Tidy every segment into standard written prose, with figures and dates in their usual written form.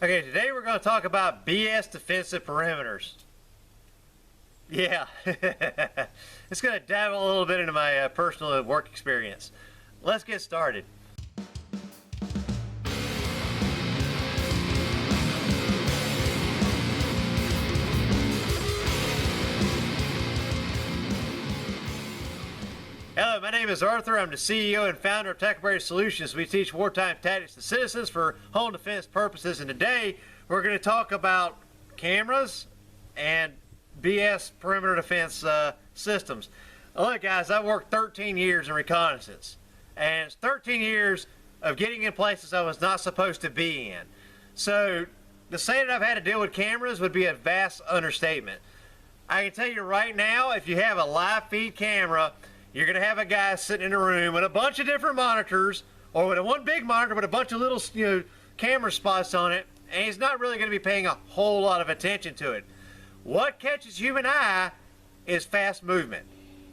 Okay, today we're going to talk about BS defensive perimeters. Yeah, it's going to dabble a little bit into my personal work experience. Let's get started. Hello, my name is Arthur. I'm the CEO and founder of Techberry Solutions. We teach wartime tactics to citizens for home defense purposes, and today we're going to talk about cameras and BS perimeter defense systems. Look, guys, I worked 13 years in reconnaissance, and it's 13 years of getting in places I was not supposed to be in. So to say that I've had to deal with cameras would be a vast understatement. I can tell you right now, if you have a live feed camera, you're going to have a guy sitting in a room with a bunch of different monitors, or with one big monitor with a bunch of little camera spots on it, and he's not really going to be paying a whole lot of attention to it. What catches human eye is fast movement,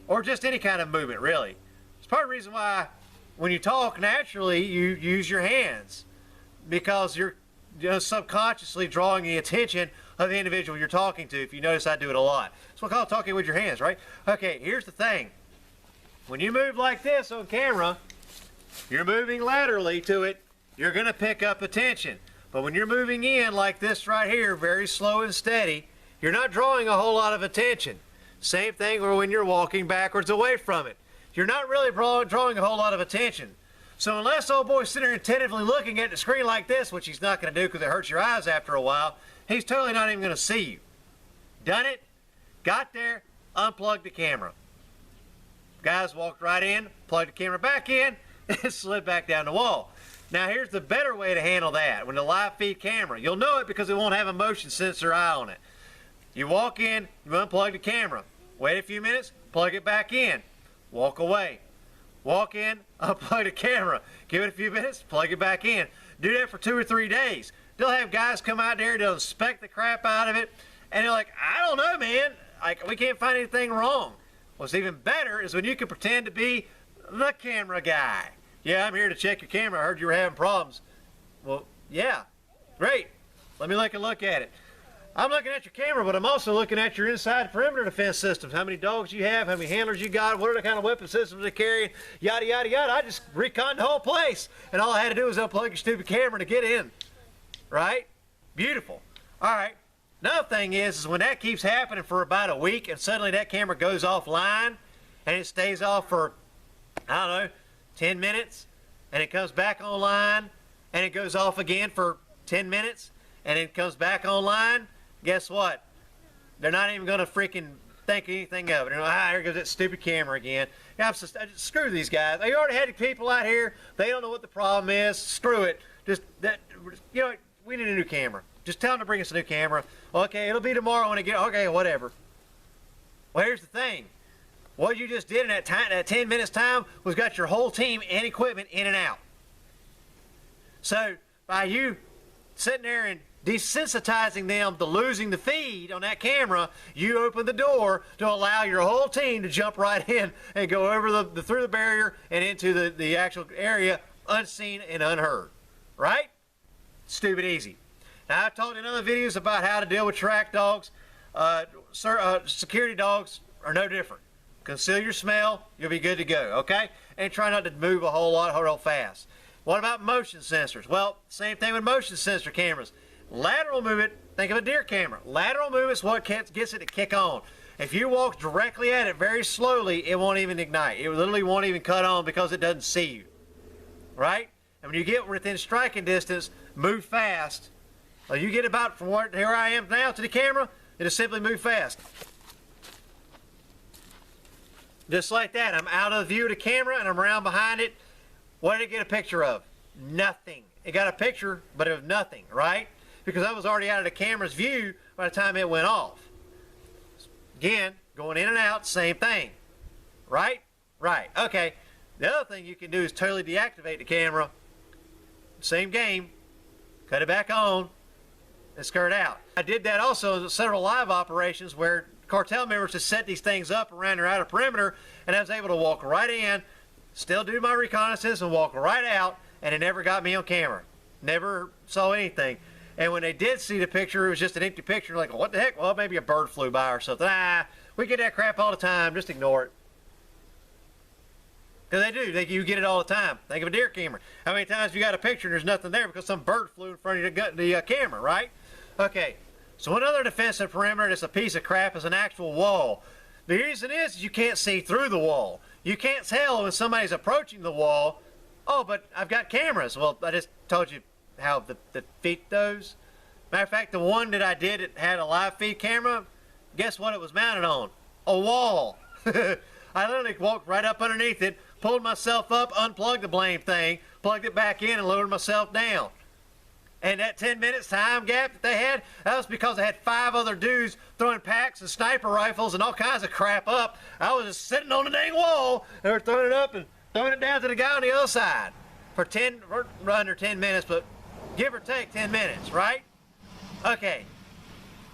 or just any kind of movement, really. It's part of the reason why when you talk naturally, you use your hands, because you're subconsciously drawing the attention of the individual you're talking to. If you notice, I do it a lot. It's what I call talking with your hands, right? Okay, here's the thing. When you move like this on camera, you're moving laterally to it, you're going to pick up attention. But when you're moving in like this right here, very slow and steady, you're not drawing a whole lot of attention. Same thing when you're walking backwards away from it. You're not really drawing a whole lot of attention. So unless old boy's sitting there attentively looking at the screen like this, which he's not going to do because it hurts your eyes after a while, he's totally not even going to see you. Done it, got there, unplugged the camera. Guys walked right in, plugged the camera back in, and slid back down the wall. Now here's the better way to handle that. When the live feed camera, you'll know it because it won't have a motion sensor eye on it. You walk in, you unplug the camera, wait a few minutes, plug it back in, walk away. Walk in, unplug the camera, give it a few minutes, plug it back in. Do that for 2 or 3 days. They'll have guys come out there, they'll inspect the crap out of it, and they're like, I don't know, man, we can't find anything wrong. What's even better is when you can pretend to be the camera guy. Yeah, I'm here to check your camera. I heard you were having problems. Well, yeah, great. Let me take a look at it. I'm looking at your camera, but I'm also looking at your inside perimeter defense systems. How many dogs you have, how many handlers you got, what are the kind of weapon systems they carry, yada, yada, yada. I just reconned the whole place, and all I had to do was unplug your stupid camera to get in. Right? Beautiful. All right. Another thing is when that keeps happening for about a week and suddenly that camera goes offline and it stays off for, I don't know, 10 minutes and it comes back online and it goes off again for 10 minutes and it comes back online, guess what? They're not even going to freaking think anything of it. They're like, here goes that stupid camera again. Screw these guys. They already had people out here. They don't know what the problem is. Screw it. We need a new camera. Just tell them to bring us a new camera. Okay, it'll be tomorrow when it gets, okay, whatever. Well, here's the thing. What you just did in that 10 minutes time was got your whole team and equipment in and out. So by you sitting there and desensitizing them to losing the feed on that camera, you open the door to allow your whole team to jump right in and go over through the barrier and into the actual area unseen and unheard. Right? Stupid easy. Now, I've talked in other videos about how to deal with track dogs. Security dogs are no different. Conceal your smell, you'll be good to go, okay? And try not to move a whole lot real fast. What about motion sensors? Well, same thing with motion sensor cameras. Lateral movement, think of a deer camera. Lateral movement is what gets it to kick on. If you walk directly at it very slowly, it won't even ignite. It literally won't even cut on because it doesn't see you, right? And when you get within striking distance, move fast. Well, you get about from where I am now to the camera, it'll simply move fast. Just like that. I'm out of the view of the camera and I'm around behind it. What did it get a picture of? Nothing. It got a picture, but of nothing, right? Because I was already out of the camera's view by the time it went off. Again, going in and out, same thing. Right? Right. Okay. The other thing you can do is totally deactivate the camera. Same game. Cut it back on and skirt out. I did that also in several live operations where cartel members just set these things up around their outer perimeter, and I was able to walk right in, still do my reconnaissance, and walk right out, and it never got me on camera. Never saw anything. And when they did see the picture, it was just an empty picture. Like, what the heck? Well, maybe a bird flew by or something. We get that crap all the time. Just ignore it. Because they do. You get it all the time. Think of a deer camera. How many times have you got a picture and there's nothing there because some bird flew in front of the camera, right? Okay. So another defensive perimeter that's a piece of crap is an actual wall. The reason is you can't see through the wall. You can't tell when somebody's approaching the wall. Oh, but I've got cameras. Well, I just told you how the feed those. Matter of fact, the one that I did, it had a live feed camera. Guess what it was mounted on? A wall. I literally walked right up underneath it, pulled myself up, unplugged the blame thing, plugged it back in, and lowered myself down. And that 10 minutes time gap that they had, that was because they had 5 other dudes throwing packs and sniper rifles and all kinds of crap up. I was just sitting on the dang wall. They were throwing it up and throwing it down to the guy on the other side for under 10 minutes, but give or take 10 minutes, right? Okay.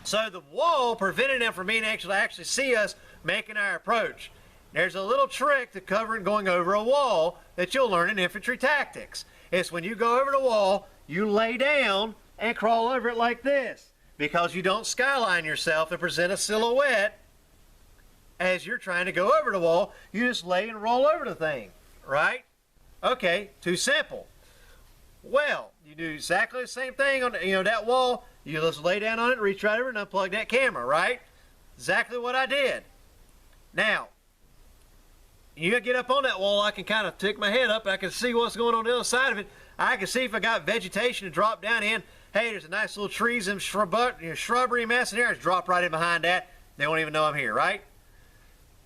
So the wall prevented them from being able to actually see us making our approach. There's a little trick to covering going over a wall that you'll learn in infantry tactics. It's when you go over the wall, you lay down and crawl over it like this, because you don't skyline yourself and present a silhouette as you're trying to go over the wall. You just lay and roll over the thing, right? Okay, too simple. Well, you do exactly the same thing on that wall. You just lay down on it, reach right over and unplug that camera, right? Exactly what I did. Now, you get up on that wall, I can kind of tick my head up, and I can see what's going on the other side of it. I can see if I got vegetation to drop down in. Hey, there's a nice little trees and shrubbery mess in here. I just drop right in behind that. They won't even know I'm here, right?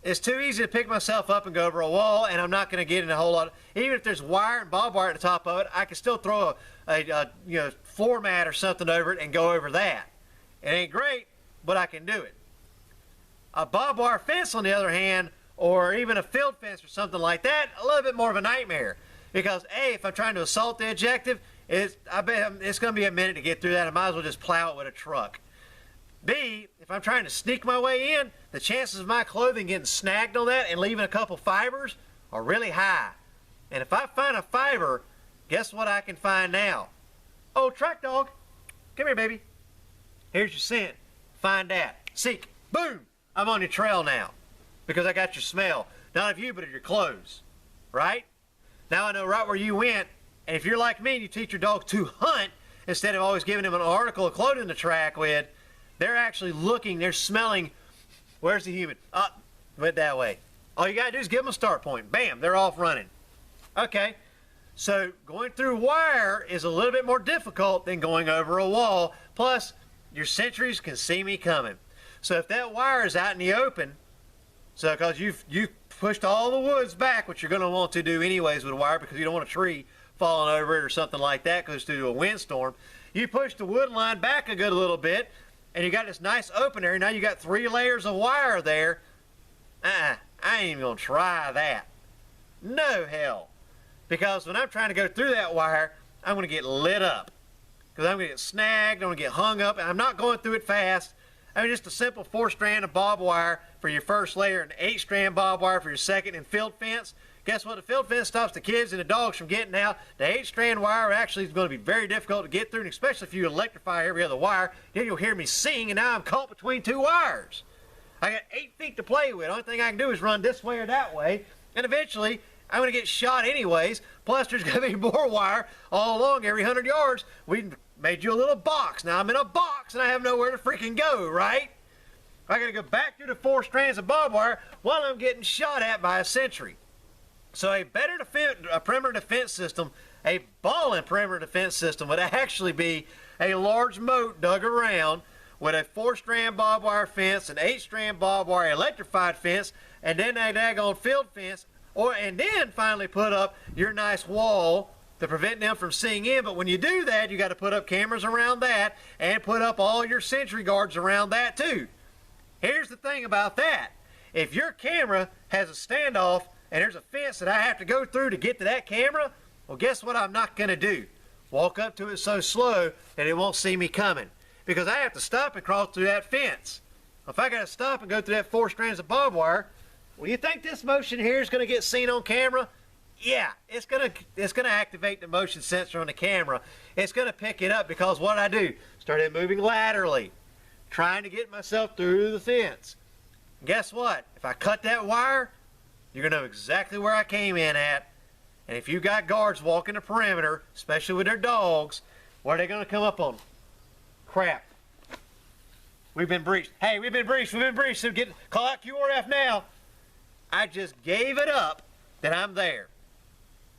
It's too easy to pick myself up and go over a wall, and I'm not going to get in a whole lot. Even if there's wire and barbed wire at the top of it, I can still throw a floor mat or something over it and go over that. It ain't great, but I can do it. A barbed wire fence, on the other hand, or even a field fence or something like that, a little bit more of a nightmare. Because A, if I'm trying to assault the objective, I bet it's going to be a minute to get through that. I might as well just plow it with a truck. B, if I'm trying to sneak my way in, the chances of my clothing getting snagged on that and leaving a couple fibers are really high. And if I find a fiber, guess what I can find now? Oh, track dog. Come here, baby. Here's your scent. Find that. Seek. Boom. I'm on your trail now. Because I got your smell. Not of you, but of your clothes. Right? Now I know right where you went. And if you're like me and you teach your dog to hunt, instead of always giving him an article of clothing to track with, they're actually looking, they're smelling. Where's the human? Went that way. All you got to do is give them a start point. Bam, they're off running. Okay. So going through wire is a little bit more difficult than going over a wall. Plus, your sentries can see me coming. So if that wire is out in the open, so because you've pushed all the woods back, which you're going to want to do anyways with a wire because you don't want a tree falling over it or something like that because due to a windstorm. You push the wood line back a good little bit, and you got this nice open area. Now you got 3 layers of wire there. I ain't even going to try that. No hell. Because when I'm trying to go through that wire, I'm going to get lit up. Because I'm going to get snagged, I'm going to get hung up, and I'm not going through it fast. I mean, just a simple 4-strand of barbed wire for your first layer and 8-strand barbed wire for your second, and field fence. Guess what? The field fence stops the kids and the dogs from getting out. The 8-strand wire actually is going to be very difficult to get through, and especially if you electrify every other wire. Then you'll hear me sing, and now I'm caught between 2 wires. I got 8 feet to play with. The only thing I can do is run this way or that way, and eventually I'm going to get shot anyways. Plus, there's going to be more wire all along every 100 yards. We made you a little box. Now I'm in a box, and I have nowhere to freaking go, right? I got to go back through the 4 strands of barbed wire while I'm getting shot at by a sentry. So a better perimeter defense system, a ballin' perimeter defense system, would actually be a large moat dug around with a 4-strand barbed wire fence, an 8-strand barbed wire electrified fence, and then a daggone field fence, and then finally put up your nice wall to prevent them from seeing in. But when you do that, you got to put up cameras around that and put up all your sentry guards around that too. Here's the thing about that. If your camera has a standoff and there's a fence that I have to go through to get to that camera, well, guess what I'm not going to do? Walk up to it so slow that it won't see me coming. Because I have to stop and cross through that fence. If I got to stop and go through that 4 strands of barbed wire, well, you think this motion here is going to get seen on camera? Yeah, it's gonna activate the motion sensor on the camera. It's gonna pick it up because what I do, started moving laterally, trying to get myself through the fence. And guess what? If I cut that wire, you're gonna know exactly where I came in at. And if you got guards walking the perimeter, especially with their dogs, what are they gonna come up on? Crap. We've been breached. Hey, we've been breached. We've been breached. So call out QRF now. I just gave it up that I'm there.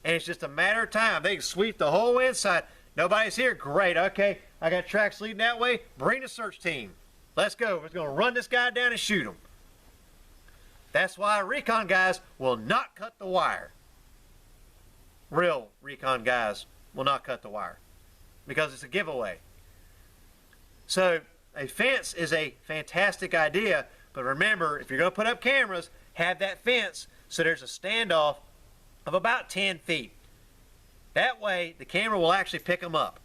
And it's just a matter of time. They can sweep the whole inside. Nobody's here. Great. Okay, I got tracks leading that way. Bring the search team. Let's go. We're going to run this guy down and shoot him. That's why recon guys will not cut the wire. Real recon guys will not cut the wire because it's a giveaway. So a fence is a fantastic idea, but remember, if you're going to put up cameras, have that fence so there's a standoff of about 10 feet. That way, the camera will actually pick them up.